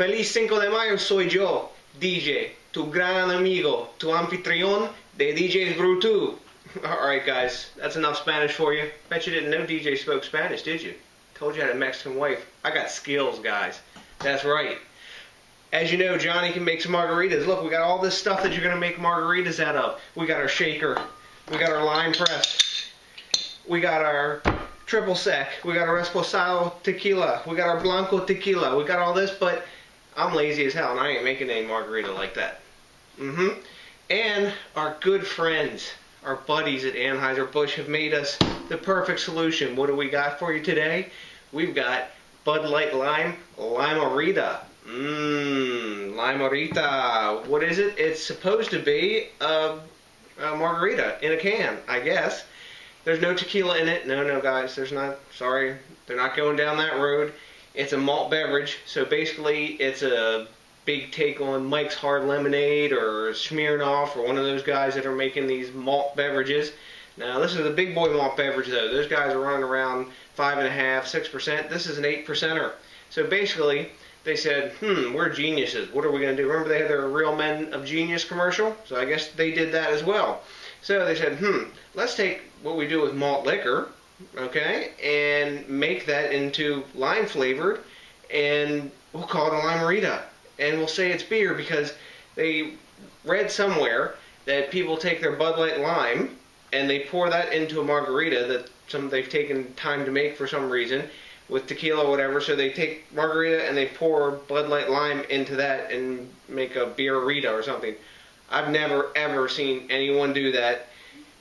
Feliz Cinco de Mayo, soy yo, DJ, tu gran amigo, tu anfitrión de DJs BrewTube. Alright guys, that's enough Spanish for you. Bet you didn't know DJ spoke Spanish, did you? Told you I had a Mexican wife. I got skills, guys. That's right. As you know, Johnny can make some margaritas. Look, we got all this stuff that you're going to make margaritas out of. We got our shaker. We got our lime press. We got our triple sec. We got our esposado tequila. We got our blanco tequila. We got all this, but I'm lazy as hell and I ain't making any margarita like that. And our good friends, our buddies at Anheuser-Busch have made us the perfect solution. What do we got for you today? We've got Bud Light Lime, Lime-A-Rita. Lime-A-Rita. What is it? It's supposed to be a margarita in a can, I guess. There's no tequila in it. No, guys, there's not. Sorry, they're not going down that road. It's a malt beverage, so basically it's a big take on Mike's Hard Lemonade or Smirnoff or one of those guys that are making these malt beverages. Now, this is a big boy malt beverage, though. Those guys are running around 5.5%, 6%. This is an 8%er. So basically, they said, we're geniuses. What are we going to do? Remember they had their Real Men of Genius commercial? So I guess they did that as well. So they said, let's take what we do with malt liquor, okay, and make that into lime flavored, and we'll call it a Lime-A-Rita. And we'll say it's beer because they read somewhere that people take their Bud Light Lime and they pour that into a margarita that they've taken time to make for some reason with tequila or whatever. So they take margarita and they pour Bud Light Lime into that and make a beer-rita or something. I've never ever seen anyone do that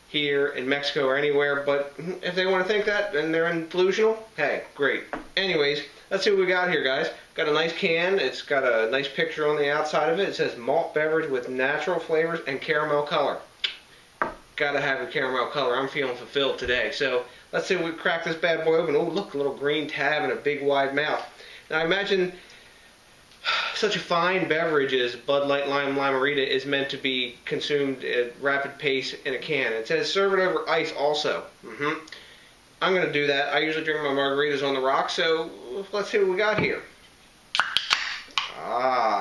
here in Mexico or anywhere, but if they want to think that and they're delusional, hey, great. Anyways, let's see what we got here, guys. Got a nice can. It's got a nice picture on the outside of it. It says malt beverage with natural flavors and caramel color. Gotta have a caramel color. I'm feeling fulfilled today. So let's see if we crack this bad boy open. Oh, look, a little green tab and a big wide mouth. Now imagine such a fine beverage as Bud Light Lime-A-Rita is meant to be consumed at rapid pace in a can. It says serve it over ice also. I'm going to do that. I usually drink my margaritas on the rocks, so let's see what we got here.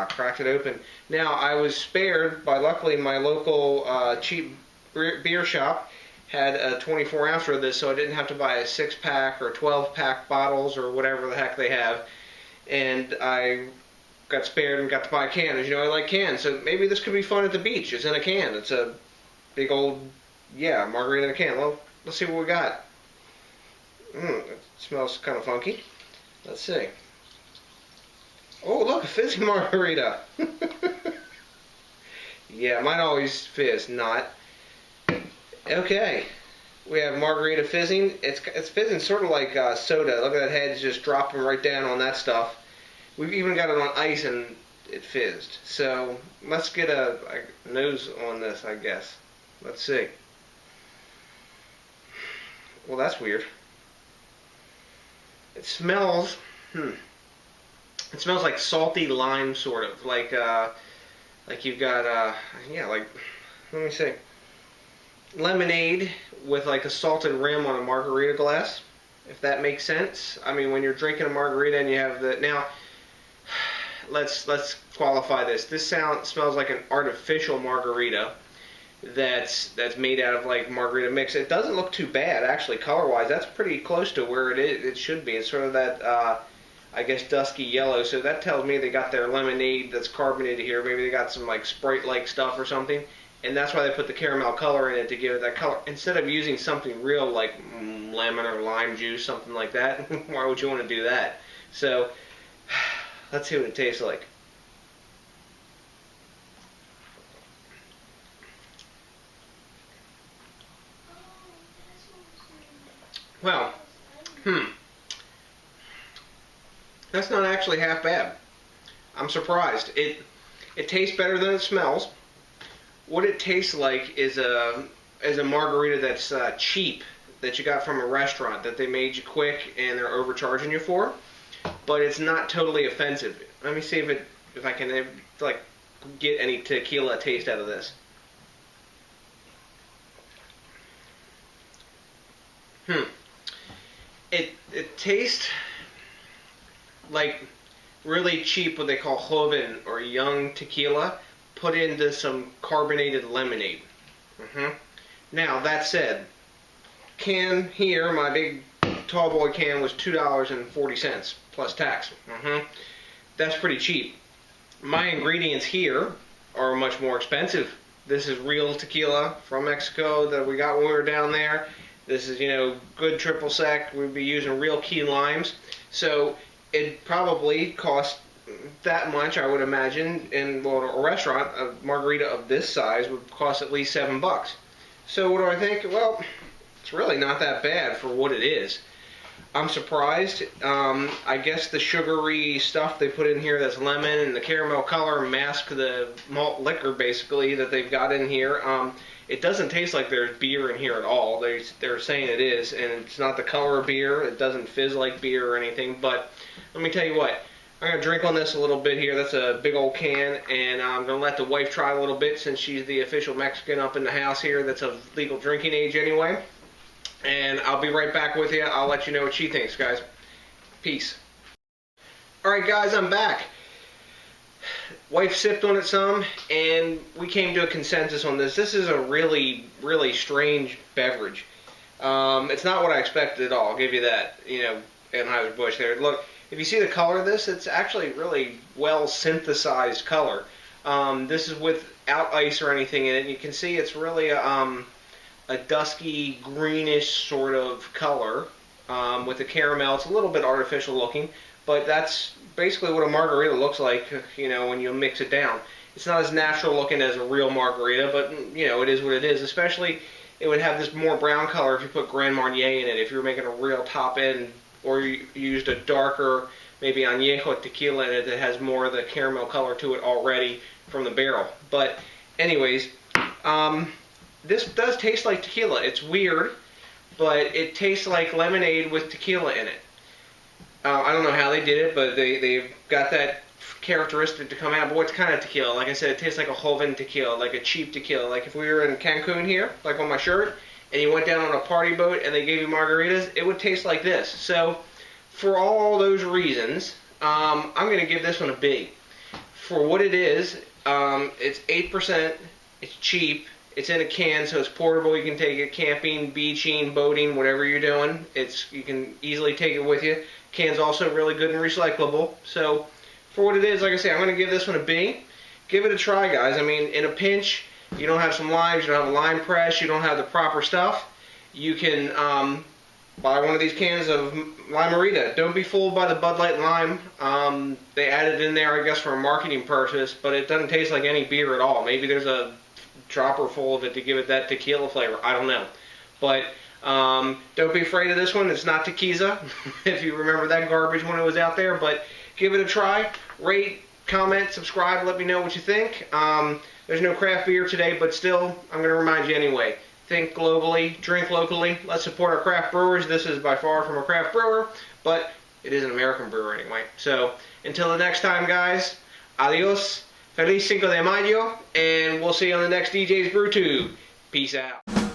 Cracked it open. Now, I was spared by, luckily, my local cheap beer shop had a 24-ouncer of this, so I didn't have to buy a 6-pack or 12-pack bottles or whatever the heck they have. And I got spared and got to buy a can. As you know, I like cans, so maybe this could be fun at the beach. It's in a can. It's a big old, margarita in a can. Well, let's see what we got. It smells kind of funky. Let's see. Oh, look, a fizzy margarita. Yeah, mine always fizz, not. Okay, we have margarita fizzing. It's fizzing sort of like soda. Look at that head, it's just dropping right down on that stuff. We've even got it on ice and it fizzed. So let's get a nose on this, I guess. Let's see. Well, that's weird. It smells, it smells like salty lime, sort of, like you've got, let me see, lemonade with like a salted rim on a margarita glass, if that makes sense. I mean, when you're drinking a margarita and you have the, now, let's qualify this. This smells like an artificial margarita that's made out of like margarita mix. It doesn't look too bad actually color-wise. That's pretty close to where it should be. It's sort of that I guess dusky yellow. So that tells me they got their lemonade that's carbonated here. Maybe they got some like Sprite-like stuff or something, and that's why they put the caramel color in it to give it that color instead of using something real like lemon or lime juice, something like that. Why would you want to do that? So let's see what it tastes like. Well, that's not actually half bad. I'm surprised. It tastes better than it smells. What it tastes like is a margarita that's cheap, that you got from a restaurant, that they made you quick and they're overcharging you for. But it's not totally offensive. Let me see if I can like get any tequila taste out of this. It tastes like really cheap, what they call joven or young tequila, put into some carbonated lemonade. Now, that said, can here, my big tall boy can, was $2.40 plus tax. That's pretty cheap. My ingredients here are much more expensive. This is real tequila from Mexico that we got when we were down there. This is, you know, good triple sec. We'd be using real key limes. So it probably cost that much, I would imagine, in a restaurant. A margarita of this size would cost at least $7. So what do I think? Well, it's really not that bad for what it is. I'm surprised. I guess the sugary stuff they put in here, that's lemon and the caramel color, mask the malt liquor basically that they've got in here. It doesn't taste like there's beer in here at all. They're saying it is, and it's not the color of beer. It doesn't fizz like beer or anything. But let me tell you what, I'm going to drink on this a little bit here. That's a big old can, and I'm going to let the wife try a little bit since she's the official Mexican up in the house here that's of legal drinking age anyway. And I'll be right back with you. I'll let you know what she thinks, guys. Peace. Alright guys, I'm back. Wife sipped on it some, and we came to a consensus on this. This is a really, really strange beverage. It's not what I expected at all, I'll give you that. You know, Anheuser-Busch there. Look, if you see the color of this, it's actually really well synthesized color. This is without ice or anything in it. You can see it's really a dusky greenish sort of color with the caramel. It's a little bit artificial looking, but that's basically what a margarita looks like, you know, when you mix it down. It's not as natural looking as a real margarita, but you know, it is what it is. Especially it would have this more brown color if you put Grand Marnier in it, if you were making a real top end, or you used a darker maybe añejo tequila in it that has more of the caramel color to it already from the barrel. But anyways, this does taste like tequila. It's weird, but it tastes like lemonade with tequila in it. I don't know how they did it, but they've got that characteristic to come out. But what kind of tequila? Like I said, it tastes like a joven tequila, like a cheap tequila. Like if we were in Cancun here, like on my shirt, and you went down on a party boat and they gave you margaritas, it would taste like this. So for all those reasons, I'm going to give this one a B. For what it is, it's 8%, it's cheap, it's in a can, so it's portable. You can take it camping, beaching, boating, whatever you're doing. You can easily take it with you. Can's also really good and recyclable. So for what it is, like I say, I'm going to give this one a B. Give it a try, guys. I mean, in a pinch, you don't have some limes, you don't have a lime press, you don't have the proper stuff, you can buy one of these cans of Lime-A-Rita. Don't be fooled by the Bud Light lime. They added it in there, I guess, for a marketing purpose, but it doesn't taste like any beer at all. Maybe there's a dropper full of it to give it that tequila flavor. I don't know. But don't be afraid of this one. It's not tequila, if you remember that garbage when it was out there. But give it a try. Rate, comment, subscribe, let me know what you think. There's no craft beer today, but still, I'm going to remind you anyway. Think globally, drink locally. Let's support our craft brewers. This is by far from a craft brewer, but it is an American brewer anyway. So until the next time, guys, adios, feliz Cinco de Mayo, and we'll see you on the next DJs BrewTube. Peace out.